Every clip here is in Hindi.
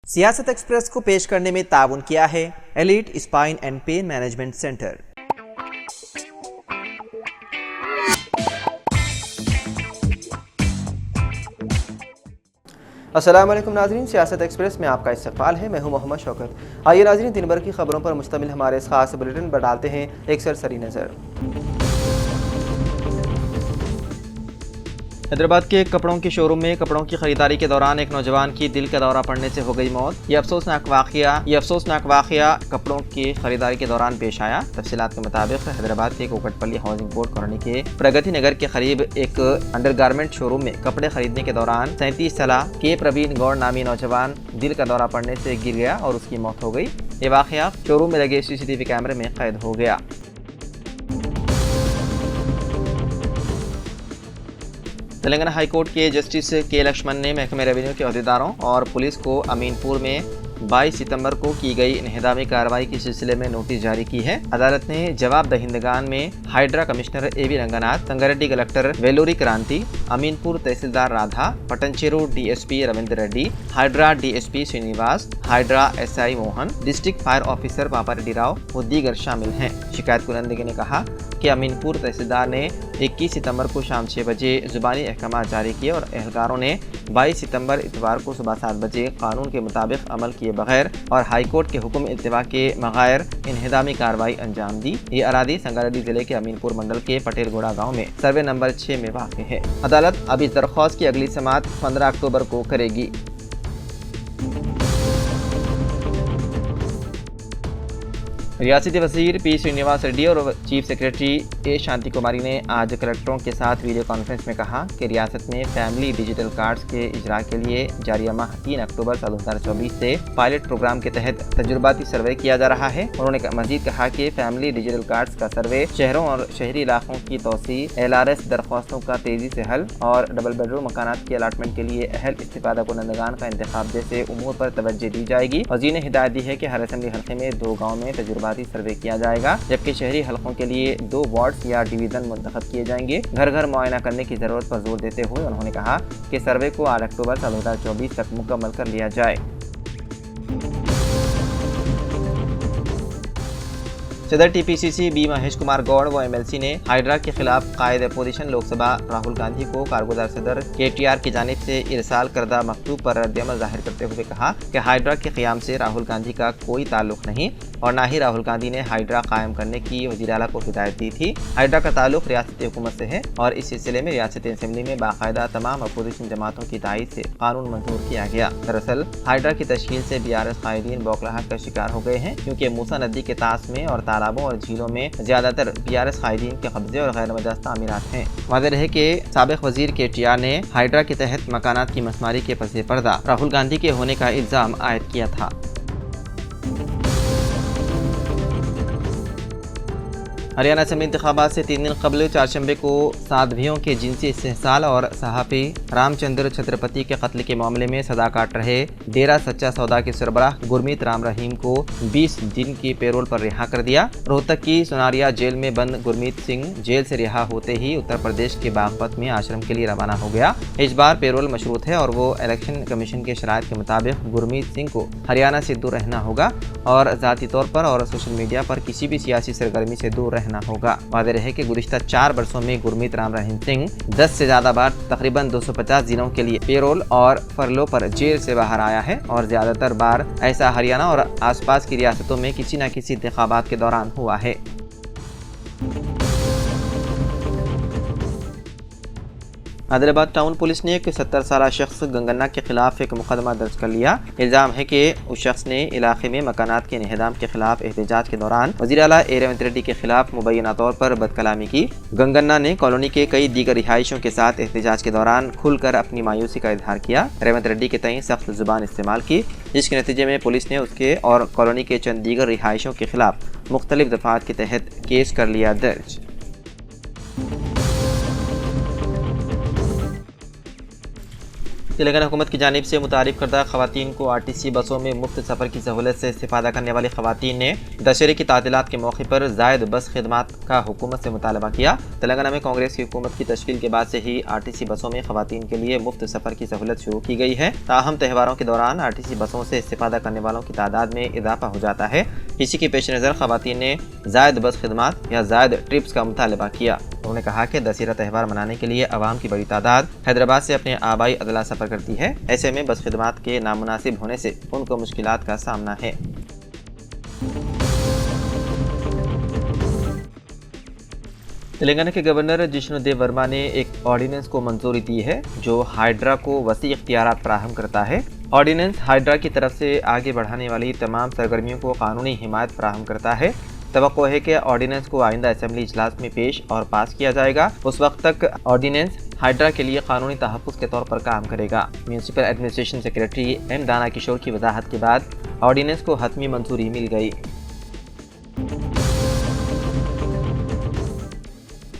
सियासत एक्सप्रेस को पेश करने में ताउन किया है elite spine and pain management centre. अस्सलाम वालेकुम नाज़रीन, सियासत एक्सप्रेस में आपका इस्तकबाल है। मैं हूं मोहम्मद शौकत। आइए नाज़रीन, दिन भर की खबरों पर मुश्तमिल हमारे इस खास बुलेटिन पर डालते हैं एक सरसरी नज़र। हैदराबाद के कपड़ों के शोरूम में कपड़ों की खरीदारी के दौरान एक नौजवान की दिल का दौरा पड़ने से हो गई मौत। ये अफसोसनाक वाक़या कपड़ों की खरीदारी के दौरान पेश आया। तफसीलात के मुताबिक हैदराबाद के कोकटपल्ली हाउसिंग बोर्ड कॉलोनी के प्रगति नगर के करीब एक अंडरगारमेंट शोरूम में कपड़े खरीदने के दौरान 37 साल के प्रवीण गौड़ नामी नौजवान दिल का दौरा पड़ने से गिर गया और उसकी मौत हो गई। ये वाक़या शोरूम में लगे CCTV कैमरे में कैद हो गया। तेलंगाना हाईकोर्ट के जस्टिस के लक्ष्मण ने महकमे रेवेन्यू के अहदेदारों और पुलिस को अमीनपुर में 22 सितंबर को की गई इन्हदामी कार्रवाई के सिलसिले में नोटिस जारी की है। अदालत ने जवाब दहिंदगान में Hydraa commissioner AB Ranganath, Sangareddy collector Veluri Kranti, Ameenpur तहसीलदार Radha, Patancheru DSP Ravindra Reddy, Hydraa DSP Srinivas, Hydraa SI Mohan, district fire officer Papareddy Rao व दीगर शामिल हैं। शिकायत कुनंदगी ने कहा कि अमीनपुर तहसीलदार ने 21 सितंबर को शाम 6 बजे जुबानी अहकाम जारी किए और एहलकारों ने 22 सितंबर इतवार को सुबह 7 बजे कानून के मुताबिक अमल किए बगैर और हाईकोर्ट के हुक्म इत्तिबा के बगैर इन्हदामी कार्रवाई अंजाम दी। ये अरादी संगारेड्डी जिले के अमीनपुर मंडल के पटेलगोड़ा गाँव में सर्वे नंबर 6 में वाक़ है। अदालत अब इस दरख्वास्त की अगली समाअत 15 अक्टूबर को करेगी। रियासती वज़ीर P श्रीनिवास रेड्डी और चीफ सेक्रेटरी A शांति कुमारी ने आज कलेक्टरों के साथ वीडियो कॉन्फ्रेंस में कहा कि रियासत में फैमिली डिजिटल कार्ड्स के इजरा के लिए जारी माह 3 अक्टूबर 2024 से पायलट प्रोग्राम के तहत तजुर्बाती सर्वे किया जा रहा है। उन्होंने मजीद कहा कि फैमिली डिजिटल कार्ड्स का सर्वे शहरों और शहरी इलाकों की तोसी, LRS दरख्वास्तों का तेजी से हल और डबल बेडरूम मकानात की अलाटमेंट के लिए अहल इस्तिफादा कुनंदगान का इंतखाब जैसे उमूर पर तवज्जो दी जाएगी। वज़ीर ने हिदायत दी है कि हर असेंबली हल्के में 2 गाँव में तजुर्बा सर्वे किया जाएगा, जबकि शहरी हलकों के लिए 2 वार्ड्स या डिवीजन मुंतखब किए जाएंगे। घर घर मुआयना करने की जरूरत पर जोर देते हुए उन्होंने कहा कि सर्वे को 8 अक्टूबर 2024 तक मुकम्मल कर लिया जाए। सदर TPCC B महेश कुमार गौड़ व MLC ने हाइड्रा के खिलाफ कायद अपोजिशन लोकसभा राहुल गांधी को कारगुजार सदर KTR की जानिब से इरसाल करदा मकतूब पर रद्दअमल जाहिर करते हुए कहा कि हाइड्रा के क़याम से राहुल गांधी का कोई ताल्लुक नहीं और ना ही राहुल गांधी ने हाइड्रा कायम करने की वज़ीर आला को हिदायत दी थी। हाइड्रा का ताल्लुक रियासती हुकूमत से है और इस सिलसिले में रियासती असम्बली में बाकायदा तमाम अपोजिशन जमातों की तायीद से कानून मंजूर किया गया। दरअसल हाइड्रा की तश्कील से BRS कायदीन बौखलाहट का शिकार हो गए हैं, क्योंकि मूसा नदी के तास में और तालाबों और झीलों में ज्यादातर BRS कायदीन के कब्जे और गैर मजaz तामीरात हैं। वाज़ेह है कि साबिक़ वज़ीर KTR ने हाइड्रा के तहत मकानात की मसमारी के पसे पर्दा राहुल गांधी के होने का इल्ज़ाम आयद किया था। हरियाणा असेंबली इंतखाबात से 3 दिन कबल चारशंबे को साध्वियों के जिनसी इस्तेहसाल और सहाफ़ी रामचंद्र छत्रपति के कत्ल के मामले में सजा काट रहे डेरा सच्चा सौदा के सरबराह गुरमीत राम रहीम को 20 दिन की पेरोल पर रिहा कर दिया। रोहतक की सुनारिया जेल में बंद गुरमीत सिंह जेल से रिहा होते ही उत्तर प्रदेश के बागपत में आश्रम के लिए रवाना हो गया। इस बार पेरोल मशरूत है और वो इलेक्शन कमीशन के शराइत के मुताबिक गुरमीत सिंह को हरियाणा से दूर रहना होगा और ज़ाती तौर पर और सोशल मीडिया पर किसी भी सियासी सरगर्मी से दूर रहना होगा। वाज़ेह है कि गुज़िश्ता 4 वर्षों में गुरमीत राम रहीम सिंह 10 से ज़्यादा बार तकरीबन 250 दिनों के लिए पेरोल और फरलो पर जेल से बाहर आया है और ज़्यादातर बार ऐसा हरियाणा और आसपास की रियासतों में किसी न किसी इंतखाबात के दौरान हुआ है। हैदराबाद टाउन पुलिस ने एक 70 साल शख्स गंगन्ना के खिलाफ एक मुकदमा दर्ज कर लिया। इल्ज़ाम है कि उस शख्स ने इलाके में मकानात के इन्हदाम के खिलाफ एहतजाज के दौरान वज़ीर आला रेवंत रेड्डी के खिलाफ मुबैना तौर पर बदकलामी की। गंगन्ना ने कॉलोनी के कई दीगर रिहायशों के साथ एहतजाज के दौरान खुलकर अपनी मायूसी का इजहार किया। रेवंत रेड्डी के तईं सख्त जुबान इस्तेमाल की, जिसके नतीजे में पुलिस ने उसके और कॉलोनी के चंद दीगर रिहायशों के खिलाफ मुख्तलिफ दफ़ात के तहत केस कर लिया दर्ज। तेलंगाना हुकूमत की जानिब से मुतारिफ करदा खवातीन को आरटीसी बसों में मुफ्त सफ़र की सहूलत से इस्तेफादा करने वाली खवातीन ने दशहरे की तातीलात के मौके पर जायद बस खिदमात का हुकूमत से मुतालबा किया। तेलंगाना में कांग्रेस की हुकूमत की तश्कील के बाद से ही आरटीसी बसों में खवातीन के लिए मुफ्त सफ़र की सहूलत शुरू की गई है। ताहम त्योहारों के दौरान आरटीसी बसों से इस्तेफादा करने वालों की तादाद में इजाफा हो जाता है। इसी के पेश नज़र खवातीन ने जायद बस खिदमात या जायद ट्रिप्स का मुतालबा किया। उन्होंने कहा कि दशहरा त्यौहार मनाने के लिए अवाम की बड़ी तादाद हैदराबाद से अपने आबाई अदला सफ़र करती है। ऐसे में बस खिदमात के नामुनासिब होने से उनको मुश्किलात का सामना है। तेलंगाना के गवर्नर जिष्णु देव वर्मा ने एक ऑर्डिनेंस को मंजूरी दी है जो हाइड्रा को वसी इख्तियारात फराहम करता है। ऑर्डिनेंस हाइड्रा की तरफ से आगे बढ़ाने वाली तमाम सरगर्मियों को कानूनी हिमायत फराहम करता है। तवक्को है कि ऑर्डिनेंस को आइंदा असेंबली इजलास में पेश और पास किया जाएगा। उस वक्त तक ऑर्डिनेंस हाइड्रा के लिए कानूनी तहफ़्फ़ुज़ के तौर पर काम करेगा। म्यूनसिपल एडमिनिस्ट्रेशन सेक्रेटरी एम दाना किशोर की वजाहत के बाद ऑर्डिनेंस को हतमी मंजूरी मिल गई।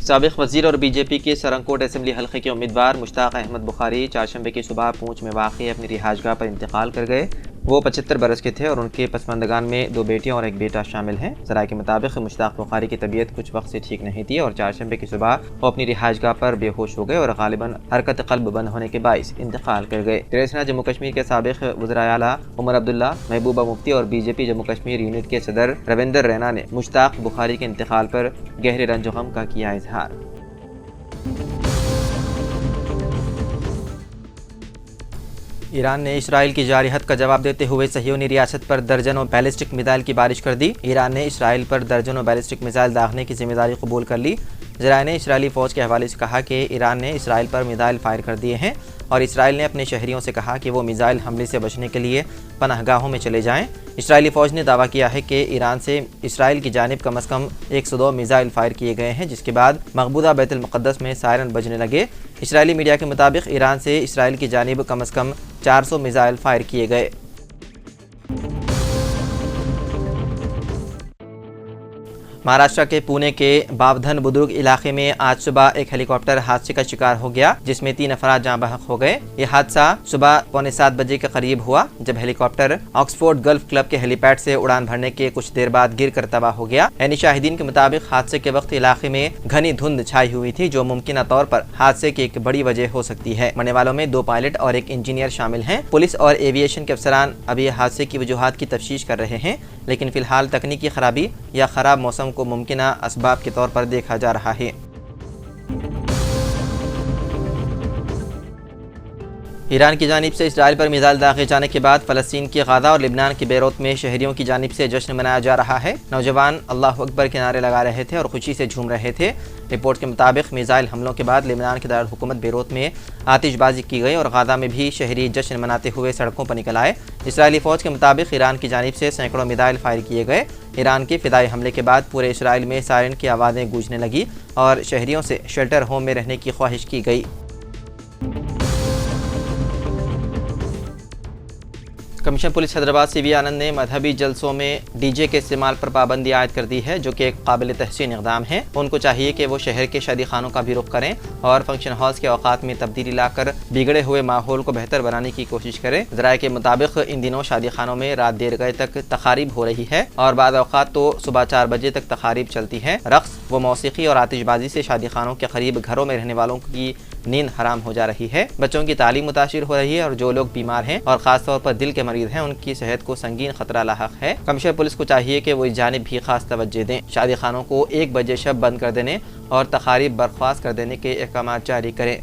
साबिक़ वज़ीर और बीजेपी के सरंगकोट असेंबली हल्के के उम्मीदवार मुश्ताक अहमद बुखारी चारशंबे की सुबह पूंछ में वाक़ अपनी रिहाइशगाह पर इंतकाल कर गए। वो 75 बरस के थे और उनके पसमानदगान में 2 बेटियां और 1 बेटा शामिल हैं। ज़राए के मुताबिक मुश्ताक बुखारी की तबीयत कुछ वक्त से ठीक नहीं थी और चारशंबे की सुबह वो अपनी रिहाइशगाह पर बेहोश हो गए और गालिबन हरकत क़ल्ब बंद होने के बाइस इंतकाल कर गए। तेलंगाना जम्मू कश्मीर के साबिक़ वज़ीर आला उमर अब्दुल्ला, महबूबा मुफ्ती और बीजेपी जम्मू कश्मीर यूनिट के सदर रविंदर रैना ने मुश्ताक बुखारी के इंतकाल पर गहरे रंज व गम का किया इजहार। ईरान ने इसराइल की जारहत का जवाब देते हुए सह्यूनी रियासत पर दर्जनों बैलिस्टिक मिसाइल की बारिश कर दी। ईरान ने इसराइल पर दर्जनों बैलिस्टिक मिसाइल दागने की जिम्मेदारी कबूल कर ली। ज़राए ने इसराइली फ़ौज के हवाले से कहा कि ईरान ने इसराइल पर मिसाइल फायर कर दिए हैं और इसराइल ने अपने शहरियों से कहा कि वो मिसाइल हमले से बचने के लिए पनाहगाहों में चले जाएं। इसराइली फ़ौज ने दावा किया है कि ईरान से इसराइल की जानिब कम अज़ कम 102 मिसाइल फायर किए गए हैं, जिसके बाद मकबूदा बैतुल मुक़द्दस में सायरन बजने लगे। इसराइली मीडिया के मुताबिक ईरान से इसराइल की जानिब कम अज़ कम 400 मिसाइल फायर किए गए। महाराष्ट्र के पुणे के बावधन बुद्रुक इलाके में आज सुबह एक हेलीकॉप्टर हादसे का शिकार हो गया, जिसमें 3 अफराद जाँ बहक हो गए। ये हादसा सुबह 6:45 बजे के करीब हुआ, जब हेलीकॉप्टर ऑक्सफोर्ड गल्फ क्लब के हेलीपैड से उड़ान भरने के कुछ देर बाद गिर कर तबाह हो गया। यानी शाहिदीन के मुताबिक हादसे के वक्त इलाके में घनी धुंध छाई हुई थी, जो मुमकिन तौर पर हादसे की एक बड़ी वजह हो सकती है। मरने वालों में 2 पायलट और 1 इंजीनियर शामिल हैं। पुलिस और एविएशन के अफसरान अभी हादसे की वजूहात की तफ्तीश कर रहे हैं, लेकिन फिलहाल तकनीकी खराबी या खराब मौसम को मुमकिना असबाब के तौर पर देखा जा रहा है। ईरान की जानिब से इसराइल पर मिसाइल दागे जाने के बाद फ़लस्तीन की गाज़ा और लिबनान की बेरूत में शहरियों की जानिब से जश्न मनाया जा रहा है। नौजवान अल्लाह अकबर के नारे लगा रहे थे और खुशी से झूम रहे थे। रिपोर्ट के मुताबिक मिसाइल हमलों के बाद लिबनान के दारुल हुकूमत बेरूत में आतिशबाजी की गई और गाज़ा में भी शहरी जश्न मनाते हुए सड़कों पर निकल आए। इसराइली फ़ौज के मुताबिक ईरान की जानिब से सैकड़ों मिसाइल फायर किए गए। ईरान के फिदाई हमले के बाद पूरे इसराइल में सायरन की आवाज़ें गूंजने लगी और शहरियों से शेल्टर होम में रहने की ख्वाहिश की गई। कमिश्नर पुलिस हैदराबाद सीवी आनंद ने मजहबी जलसों में डीजे के इस्तेमाल पर पाबंदी आयद कर दी है, जो कि एक काबिल तहसीन इक़दाम है। उनको चाहिए कि वो शहर के शादी खानों का भी रुख करें और फंक्शन हॉल्स के औकात में तब्दीली लाकर बिगड़े हुए माहौल को बेहतर बनाने की कोशिश करें। ज़राए के मुताबिक इन दिनों शादी खानों में रात देर गए तक तकारीब हो रही है और बाद औकात तो सुबह 4 बजे तक तकारीब चलती है। रक़्स व मौसीकी और आतिशबाजी से शादी खानों के करीब घरों में रहने वालों की नींद हराम हो जा रही है। बच्चों की तालीम मुतासिर हो रही है और जो लोग बीमार हैं और ख़ास तौर पर दिल के मरीज हैं, उनकी सेहत को संगीन खतरा लाहक है। कमिश्नर पुलिस को चाहिए कि वो इस जानिब भी खास तवज्जो दें। शादी खानों को 1 बजे शब बंद कर देने और तकारीब बर्खास्त कर देने के अहकाम जारी करें।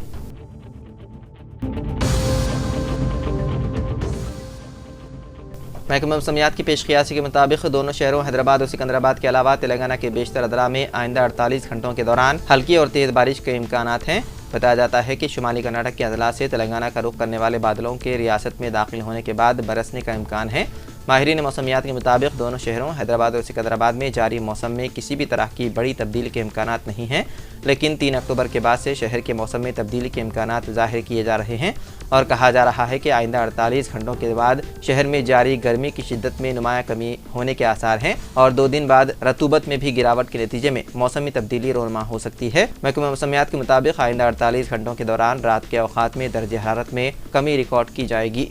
महकमा मौसमियात की पेशकियासी के मुताबिक दोनों शहरों हैदराबाद और सिकंदराबाद के अलावा तेलंगाना के बेशतर अदरा में आइंदा 48 घंटों के दौरान हल्की और तेज़ बारिश के इम्कानात हैं। बताया जाता है कि शुमाली कर्नाटक के अजला से तेलंगाना का रुख करने वाले बादलों के रियासत में दाखिल होने के बाद बरसने का इम्कान है। माहिरीन मौसमियात के मुताबिक दोनों शहरों हैदराबाद और सिकंदराबाद में जारी मौसम में किसी भी तरह की बड़ी तब्दीली के इम्कानात नहीं हैं, लेकिन 3 अक्टूबर के बाद से शहर के मौसम में तब्दीली के इम्कानात ज़ाहिर किए जा रहे हैं और कहा जा रहा है कि आइंदा 48 घंटों के बाद शहर में जारी गर्मी की शिद्दत में नुमाया कमी होने के आसार हैं और 2 दिन बाद रतूबत में भी गिरावट के नतीजे में मौसमी तब्दीली रोनमा हो सकती है। महकमा मौसमियात के मुताबिक आइंदा 48 घंटों के दौरान रात के औकात में दर्जे हरारत में कमी रिकॉर्ड की जाएगी।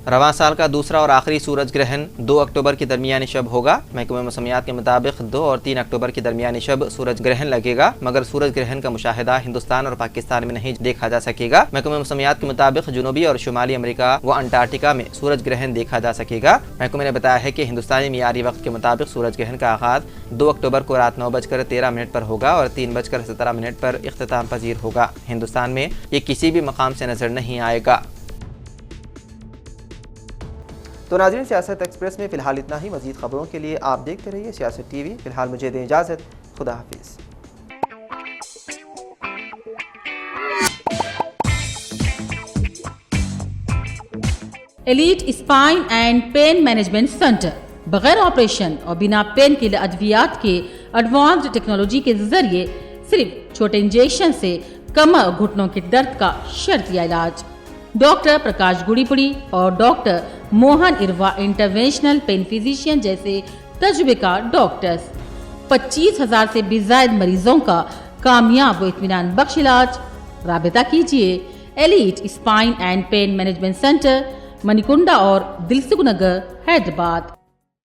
रवां साल का दूसरा और आखिरी सूरज ग्रहण 2 अक्टूबर की दरमियानी शब होगा। महकमा मौसमियात के मुताबिक 2 और 3 अक्टूबर की दरमियानी शब सूरज ग्रहण लगेगा, मगर सूरज ग्रहण का मुशाहिदा हिंदुस्तान और पाकिस्तान में नहीं देखा जा सकेगा। महकमा मौसमियात के मुताबिक जुनूबी और शुमाली अमेरिका व अंटार्कटिका में सूरज ग्रहण देखा जा सकेगा। महकमे ने बताया है कि हिंदुस्तानी मियारी वक्त के मुताबिक सूरज ग्रहण का आगाज 2 अक्टूबर को रात 9:13 पर होगा और 3:17 पर इख्तिताम पजीर होगा। हिंदुस्तान में ये किसी भी मकाम से नजर नहीं आएगा। तो नाज़रीन, सियासत एक्सप्रेस में फ़िलहाल इतना ही। मज़ीद ख़बरों के लिए आप देखते रहिए सियासत टीवी। फ़िलहाल मुझे दें इजाज़त। खुदा हाफिज़। Elite spine and pain management centre बगैर ऑपरेशन और बिना पेन किलर अद्वियात के एडवांस्ड टेक्नोलॉजी के जरिए सिर्फ छोटे इंजेक्शन से कमर और घुटनों के दर्द का शर्तिया इलाज। डॉक्टर प्रकाश गुड़ीपुड़ी और doctor Mohan Erva interventional pain physician जैसे तजुर्बेकार डॉक्टर्स 25,000 से भी ज्यादा मरीजों का कामयाब व इत्मीनान बख्श इलाज। राबिता कीजिए elite spine and pain management centre, Manikunda और दिलसुख नगर, हैदराबाद।